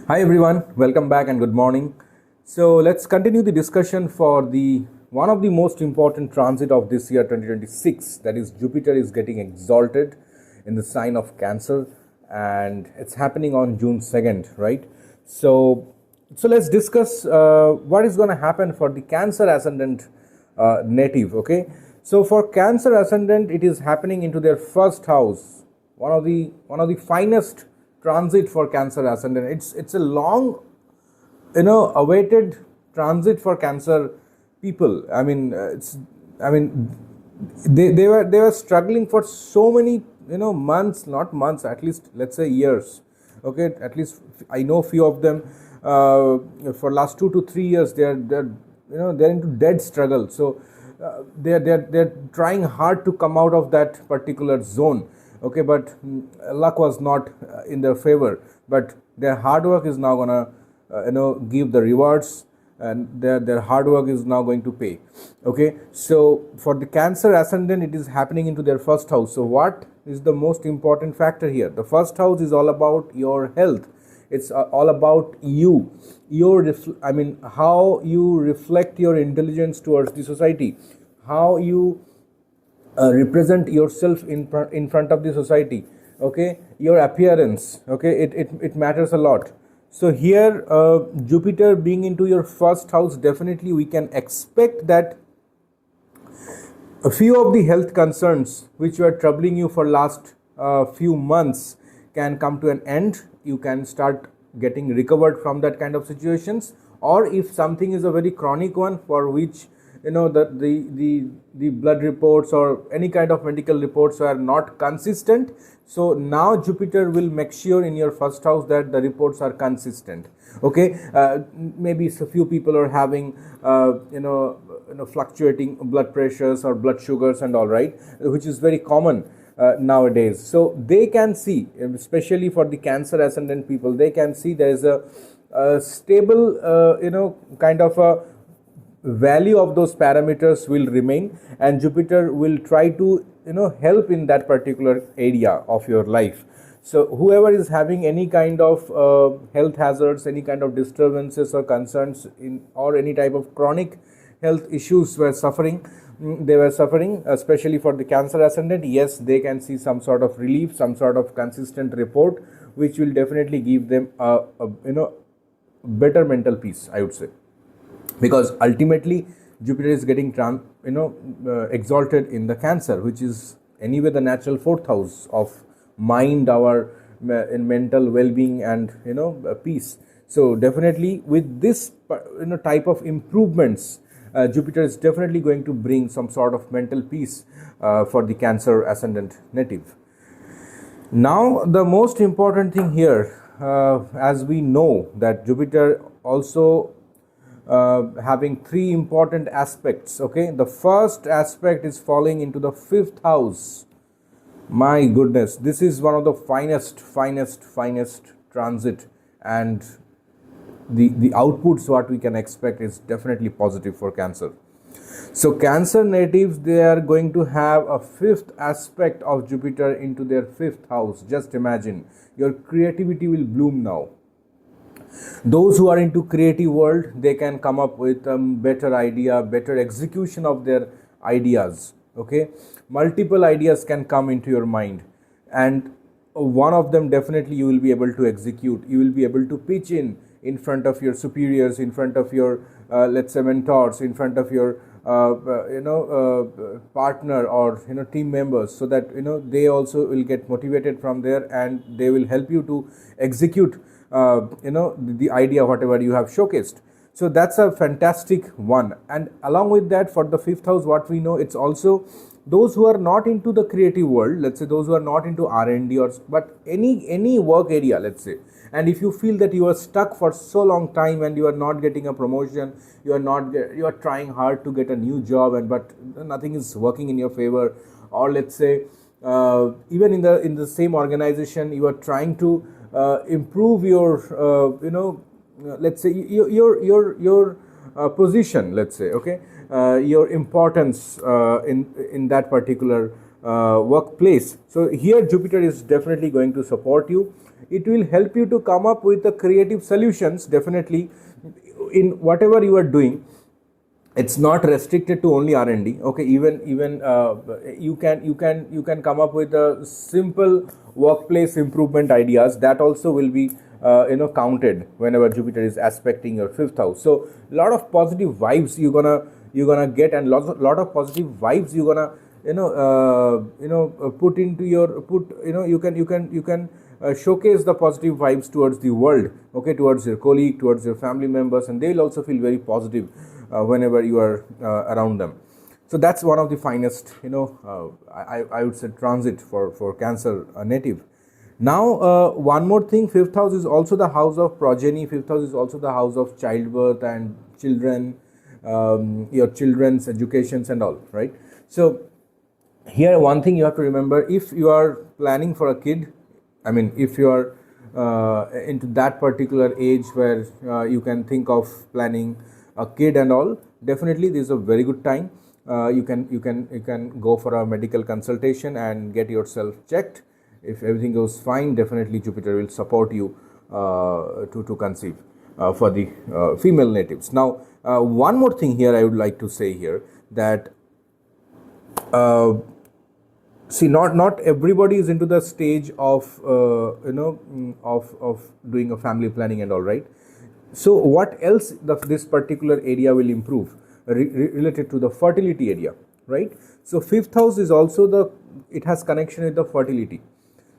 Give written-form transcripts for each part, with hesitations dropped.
Hi everyone, welcome back and good morning. So let's continue the discussion for the one of the most important transit of this year 2026, that is Jupiter is getting exalted in the sign of Cancer, and it's happening on June 2nd, right? So let's discuss what is going to happen for the Cancer ascendant native, okay? So for Cancer ascendant, it is happening into their first house, one of the finest transit for Cancer ascendant. It's a long, awaited transit for Cancer people. They were struggling for so many months, not months, at least let's say years. Okay, at least I know few of them. For last 2 to 3 years, they're into dead struggle. So they're trying hard to come out of that particular zone. Okay, but luck was not in their favor, but their hard work is now gonna give the rewards, and their hard work is now going to pay. Okay, so for the Cancer ascendant, it is happening into their first house. So what is the most important factor here? The first house is all about your health. It's all about you, how you reflect your intelligence towards the society, how you represent yourself in front of the society. Okay, your appearance, okay, it matters a lot. So here, Jupiter being into your first house, definitely we can expect that a few of the health concerns which were troubling you for last few months can come to an end. You can start getting recovered from that kind of situations. Or if something is a very chronic one, for which the blood reports or any kind of medical reports are not consistent, so now Jupiter will make sure in your first house that the reports are consistent. Okay, maybe a few people are having fluctuating blood pressures or blood sugars and all, right, which is very common nowadays. So they can see, especially for the Cancer ascendant people, they can see there is a stable kind of a value of those parameters will remain, and Jupiter will try to help in that particular area of your life. So whoever is having any kind of health hazards, any kind of disturbances or concerns or any type of chronic health issues they were suffering, especially for the Cancer ascendant, yes, they can see some sort of relief, some sort of consistent report, which will definitely give them a better mental peace, I would say, because ultimately Jupiter is getting exalted in the Cancer, which is anyway the natural fourth house of mind, our in mental well-being and peace. So definitely with this type of improvements, Jupiter is definitely going to bring some sort of mental peace for the Cancer ascendant native. Now the most important thing here, as we know that Jupiter also having three important aspects. Okay, the first aspect is falling into the fifth house. My goodness, this is one of the finest transit, and the outputs what we can expect is definitely positive for Cancer. So Cancer natives, they are going to have a fifth aspect of Jupiter into their fifth house. Just imagine, your creativity will bloom now. Those who are into creative world, they can come up with a better idea, better execution of their ideas. Okay, multiple ideas can come into your mind, and one of them definitely you will be able to execute. You will be able to pitch in front of your superiors, in front of your let's say mentors, in front of your partner or team members, so that they also will get motivated from there, and they will help you to execute the idea whatever you have showcased. So that's a fantastic one. And along with that, for the fifth house, what we know, it's also those who are not into the creative world, let's say those who are not into R&D or but any work area, let's say, and if you feel that you are stuck for so long time and you are not getting a promotion, you are trying hard to get a new job, and but nothing is working in your favor, or let's say even in the same organization you are trying to improve your let's say your position, let's say, okay, your importance in that particular workplace. So here Jupiter is definitely going to support you. it will help you to come up with the creative solutions. Definitely in whatever you are doing, it's not restricted to only R&D. Okay, even you can come up with a simple workplace improvement ideas that also will be counted whenever Jupiter is aspecting your fifth house. So a lot of positive vibes you're gonna get, and lot of positive vibes you're gonna put into your you can showcase the positive vibes towards the world, okay, towards your colleague, towards your family members, and they will also feel very positive whenever you are around them. So that's one of the finest, I would say, transit for Cancer native. Now, one more thing, fifth house is also the house of progeny. Fifth house is also the house of childbirth and children, your children's educations and all, right? So here, one thing you have to remember: if you are planning for a kid, I mean, if you are into that particular age where you can think of planning a kid and all, definitely this is a very good time. You can go for a medical consultation and get yourself checked. If everything goes fine, definitely Jupiter will support you to conceive for the female natives. Now, one more thing here I would like to say here, that see, not everybody is into the stage of of doing a family planning and all, right? So what else this particular area will improve related to the fertility area, right? So fifth house is also it has connection with the fertility.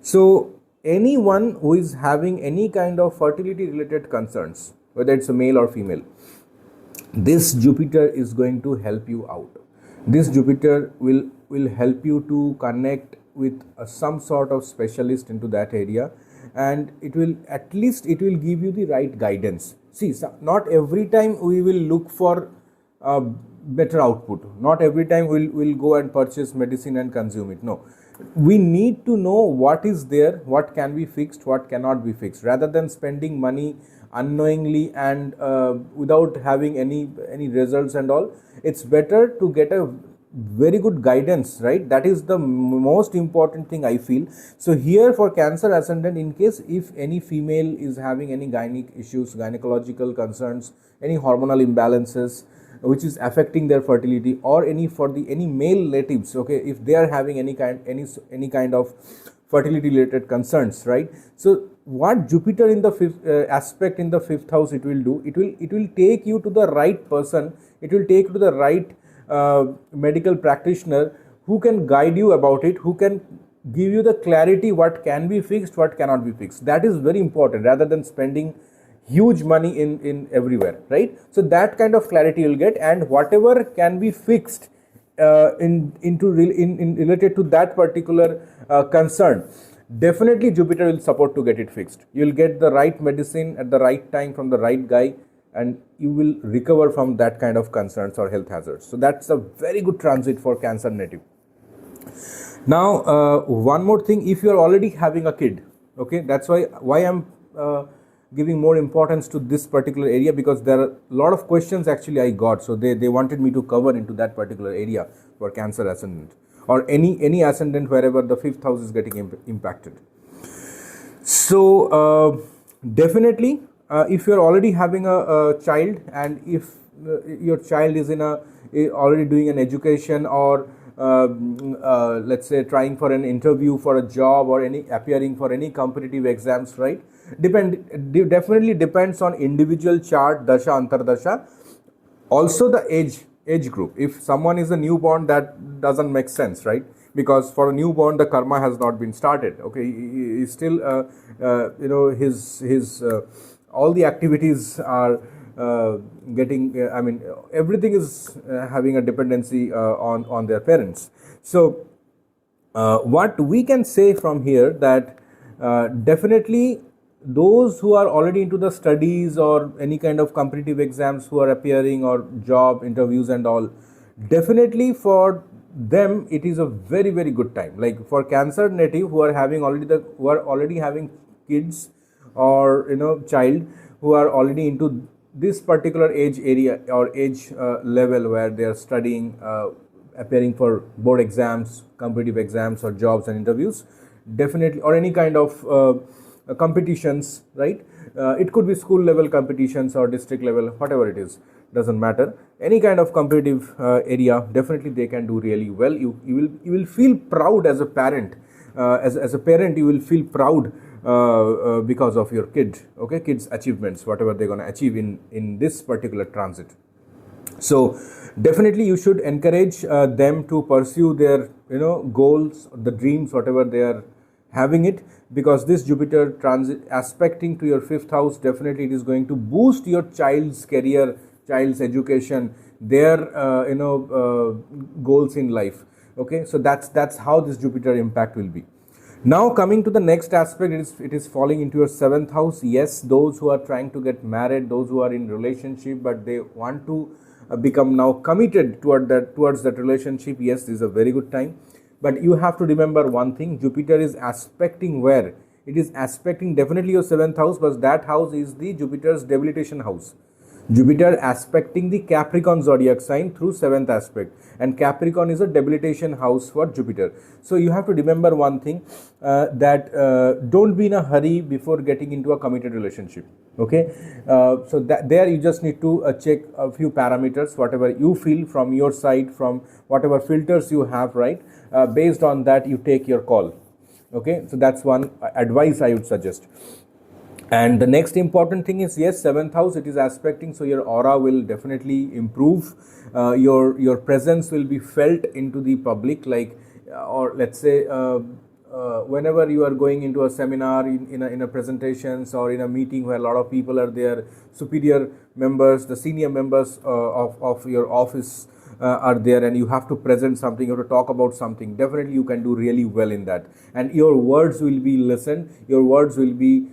So anyone who is having any kind of fertility related concerns, whether it's a male or female, this Jupiter is going to help you out. This Jupiter will help you to connect with some sort of specialist into that area, and it will give you the right guidance. See, not every time we will look for better output. Not every time we'll go and purchase medicine and consume it. No, we need to know what is there, what can be fixed, what cannot be fixed, rather than spending money unknowingly and without having any results and all. It's better to get a very good guidance, right? That is the most important thing, I feel. So here for Cancer ascendant, in case if any female is having any gynec issues, gynecological concerns, any hormonal imbalances which is affecting their fertility, or any male natives, okay, if they are having any kind of fertility related concerns, right? So what Jupiter in the fifth aspect in the fifth house it will do, it will take you to the right person, it will take you to the right medical practitioner who can guide you about it, who can give you the clarity what can be fixed, what cannot be fixed. That is very important, rather than spending huge money in everywhere, right? So that kind of clarity you'll get, and whatever can be fixed related to that particular concern, definitely Jupiter will support to get it fixed. You'll get the right medicine at the right time from the right guy, and you will recover from that kind of concerns or health hazards. So that's a very good transit for Cancer native. Now, one more thing, if you are already having a kid, okay, that's why I'm giving more importance to this particular area, because there are a lot of questions actually I got. So they wanted me to cover into that particular area for Cancer ascendant, or any ascendant wherever the fifth house is getting impacted. So definitely, if you're already having a child, and if your child is already doing an education, or let's say trying for an interview for a job, or appearing for any competitive exams, right? Definitely depends on individual chart, dasha, antardasha. Also the age group. If someone is a newborn, that doesn't make sense, right? Because for a newborn, the karma has not been started. Okay, he's still his all the activities are getting, everything is having a dependency on their parents. So what we can say from here, that definitely those who are already into the studies or any kind of competitive exams, who are appearing, or job interviews and all, definitely for them it is a very, very good time. Like for Cancer native who are already having kids, or child, who are already into this particular age area or age level where they are studying, appearing for board exams, competitive exams, or jobs and interviews, definitely, or any kind of competitions, right? It could be school level competitions or district level, whatever it is, doesn't matter. Any kind of competitive area, definitely they can do really well. You will feel proud as a parent. As a parent, you will feel proud because of your kids achievements, whatever they're going to achieve in this particular transit. So definitely you should encourage them to pursue their goals, the dreams, whatever they are having it, because this Jupiter transit aspecting to your fifth house, definitely it is going to boost your child's career, child's education, their goals in life. Okay, so that's how this Jupiter impact will be. Now coming to the next aspect, it is falling into your seventh house. Yes, those who are trying to get married, those who are in relationship but they want to become now committed towards that relationship, yes, this is a very good time. But you have to remember one thing: Jupiter is aspecting where? It is aspecting definitely your seventh house, but that house is the Jupiter's debilitation house. Jupiter aspecting the Capricorn zodiac sign through seventh aspect, and Capricorn is a debilitation house for Jupiter. So you have to remember one thing, that don't be in a hurry before getting into a committed relationship. Okay, so that there you just need to check a few parameters, whatever you feel from your side, from whatever filters you have, right? Based on that you take your call. Okay, so that's one advice I would suggest. And the next important thing is, yes, seventh house, it is aspecting, so your aura will definitely improve. Your presence will be felt into the public, like or let's say whenever you are going into a seminar, in a presentations, or in a meeting where a lot of people are there, superior members, the senior members of your office are there, and you have to present something, you have to talk about something, definitely you can do really well in that, and your words will be listened, your words will be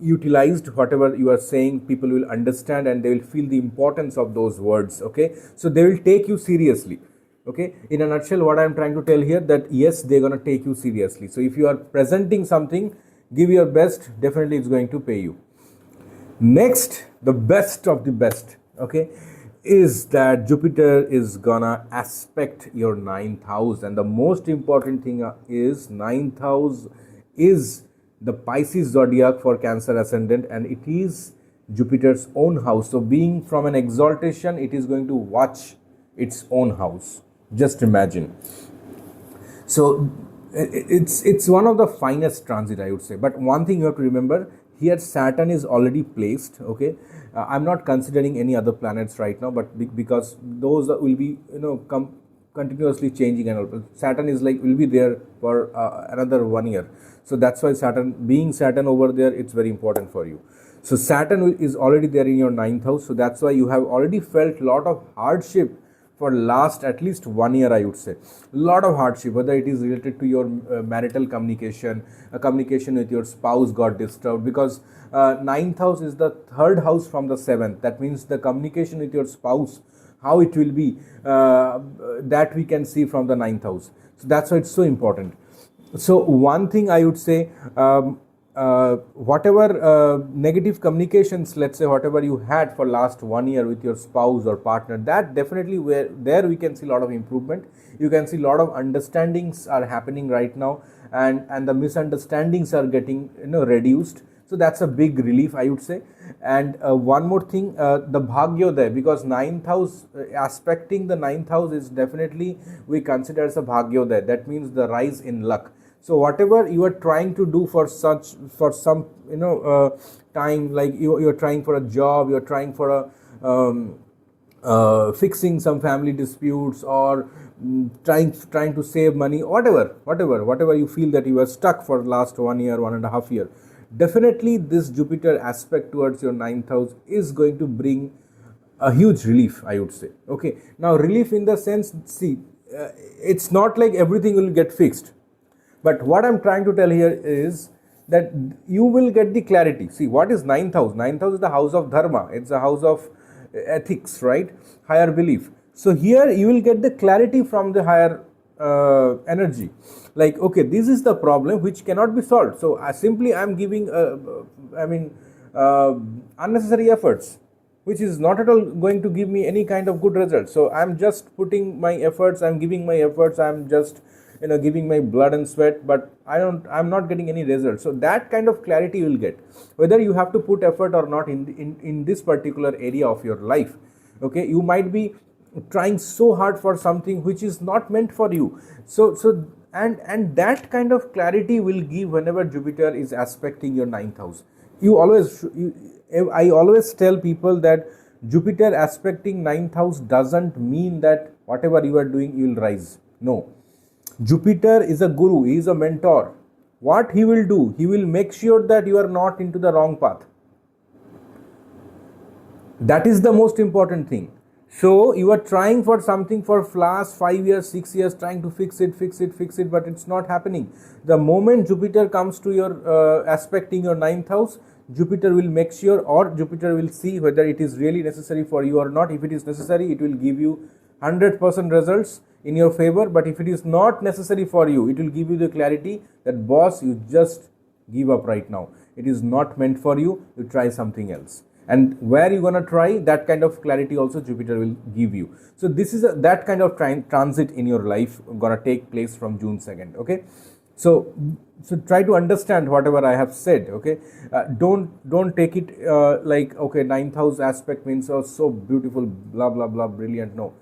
utilized. Whatever you are saying, people will understand and they will feel the importance of those words. Okay, so they will take you seriously. Okay, in a nutshell, what I am trying to tell here, that yes, they're going to take you seriously. So if you are presenting something, give your best, definitely it's going to pay you. Next, the best of the best, okay, is that Jupiter is gonna aspect your ninth house, and the most important thing is ninth house is the Pisces zodiac for Cancer ascendant, and it is Jupiter's own house. So being from an exaltation, it is going to watch its own house. Just imagine. So it's one of the finest transit, I would say. But one thing you have to remember, here Saturn is already placed. Okay, I'm not considering any other planets right now, but because those will be continuously changing, and all. Saturn is will be there for another 1 year. So that's why being Saturn over there, it's very important for you. So Saturn is already there in your ninth house. So that's why you have already felt a lot of hardship for last at least 1 year, I would say. A lot of hardship, whether it is related to your marital communication, communication with your spouse got disturbed, because ninth house is the third house from the seventh. That means the communication with your spouse, how it will be, that we can see from the ninth house. So that's why it's so important. So one thing I would say, whatever negative communications, let's say whatever you had for last 1 year with your spouse or partner, that definitely there we can see a lot of improvement. You can see a lot of understandings are happening right now, and the misunderstandings are getting reduced. So that's a big relief, I would say. And one more thing, the Bhagyodaya, because ninth house, aspecting the ninth house is definitely we consider as a Bhagyodaya. That means the rise in luck. So whatever you are trying to do for some time, like you're trying for a job, you're trying for a fixing some family disputes, or trying to save money, whatever you feel that you are stuck for the last 1 year, 1.5 year, definitely this Jupiter aspect towards your ninth house is going to bring a huge relief, I would say. Okay, now relief in the sense, see, it's not like everything will get fixed. But what I'm trying to tell here is that you will get the clarity. See, what is ninth house? Ninth house is the house of dharma. It's a house of ethics, right? Higher belief. So here you will get the clarity from the higher energy. Like, okay, this is the problem which cannot be solved. So I'm giving, unnecessary efforts, which is not at all going to give me any kind of good result. So I'm just putting my efforts, I'm giving my efforts, I'm just giving my blood and sweat, but I'm not getting any results. So that kind of clarity you will get, whether you have to put effort or not in this particular area of your life. Okay, you might be trying so hard for something which is not meant for you. And that kind of clarity will give whenever Jupiter is aspecting your 9th house. I always tell people that Jupiter aspecting 9th house doesn't mean that whatever you are doing you will rise. No. Jupiter is a guru, he is a mentor. What he will do, he will make sure that you are not into the wrong path. That is the most important thing. So you are trying for something for last 5 years, 6 years, trying to fix it, but it's not happening. The moment Jupiter comes to your aspecting your 9th house, Jupiter will make sure, or Jupiter will see whether it is really necessary for you or not. If it is necessary, it will give you 100% results in your favor. But if it is not necessary for you, it will give you the clarity that, boss, you just give up right now. It is not meant for you. You try something else. And where you're gonna try, that kind of clarity also Jupiter will give you. So this is that kind of transit in your life gonna take place from June 2nd. Okay, so try to understand whatever I have said. Okay, don't take it like, okay, 9th house aspect means, oh, so beautiful, blah blah blah, brilliant. No,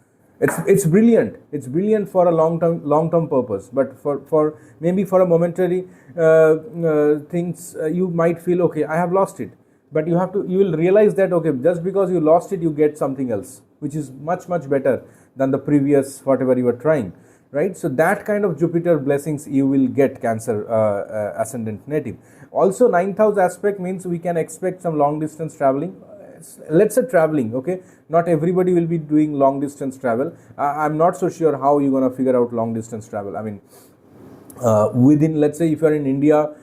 it's brilliant. It's brilliant for a long term purpose, but for maybe for a momentary things, you might feel, okay, I have lost it. But you will realize that, okay, just because you lost it, you get something else which is much better than the previous whatever you were trying, right? So that kind of Jupiter blessings you will get, Cancer ascendant native. Also, 9th house aspect means we can expect some long distance traveling. Let's say traveling, okay, not everybody will be doing long distance travel. I'm not so sure how you're gonna figure out long distance travel. I mean, within, let's say if you're in India,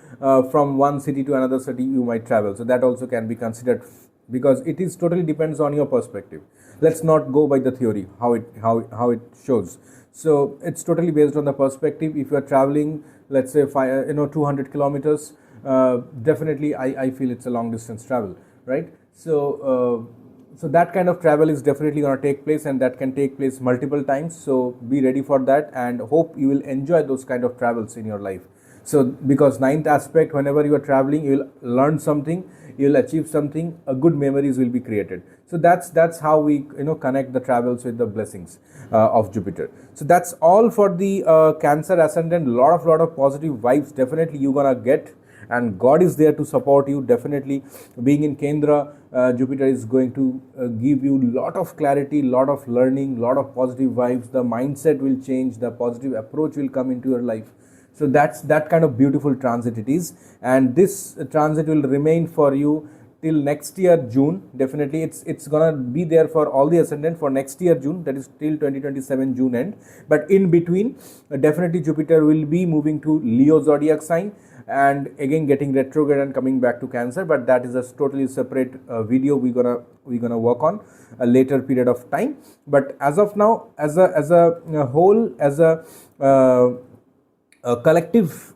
from one city to another city you might travel, so that also can be considered, because it is totally depends on your perspective. Let's not go by the theory how it shows. So it's totally based on the perspective. If you are traveling, let's say 200 kilometers, definitely I feel it's a long distance travel, right? So that kind of travel is definitely going to take place, and that can take place multiple times. So be ready for that, and hope you will enjoy those kind of travels in your life. So because 9th aspect, whenever you are traveling, you will learn something, you will achieve something, good memories will be created. So that's how we connect the travels with the blessings of Jupiter. So that's all for the Cancer ascendant. Lot of positive vibes definitely you're gonna get, and God is there to support you. Definitely being in Kendra, Jupiter is going to give you lot of clarity, lot of learning, lot of positive vibes. The mindset will change, the positive approach will come into your life. So that's that kind of beautiful transit it is, and this transit will remain for you till next year June. Definitely it's gonna be there for all the ascendant for next year June, that is till 2027 June end. But in between, definitely Jupiter will be moving to Leo zodiac sign, and again getting retrograde and coming back to Cancer. But that is a totally separate video we're gonna work on a later period of time. But as of now, as a whole, as a collective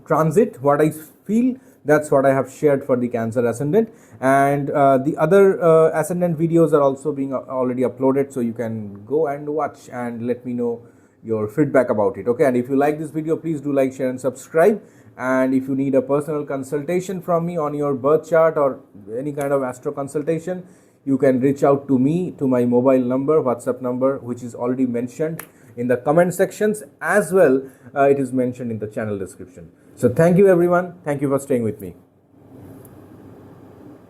transit, what I feel, that's what I have shared for the Cancer ascendant. And the other ascendant videos are also being already uploaded, so you can go and watch and let me know your feedback about it. Okay, and if you like this video, please do like, share and subscribe. And if you need a personal consultation from me on your birth chart or any kind of astro consultation, you can reach out to me to my mobile number, WhatsApp number, which is already mentioned in the comment sections, as well it is mentioned in the channel description. So thank you everyone, thank you for staying with me.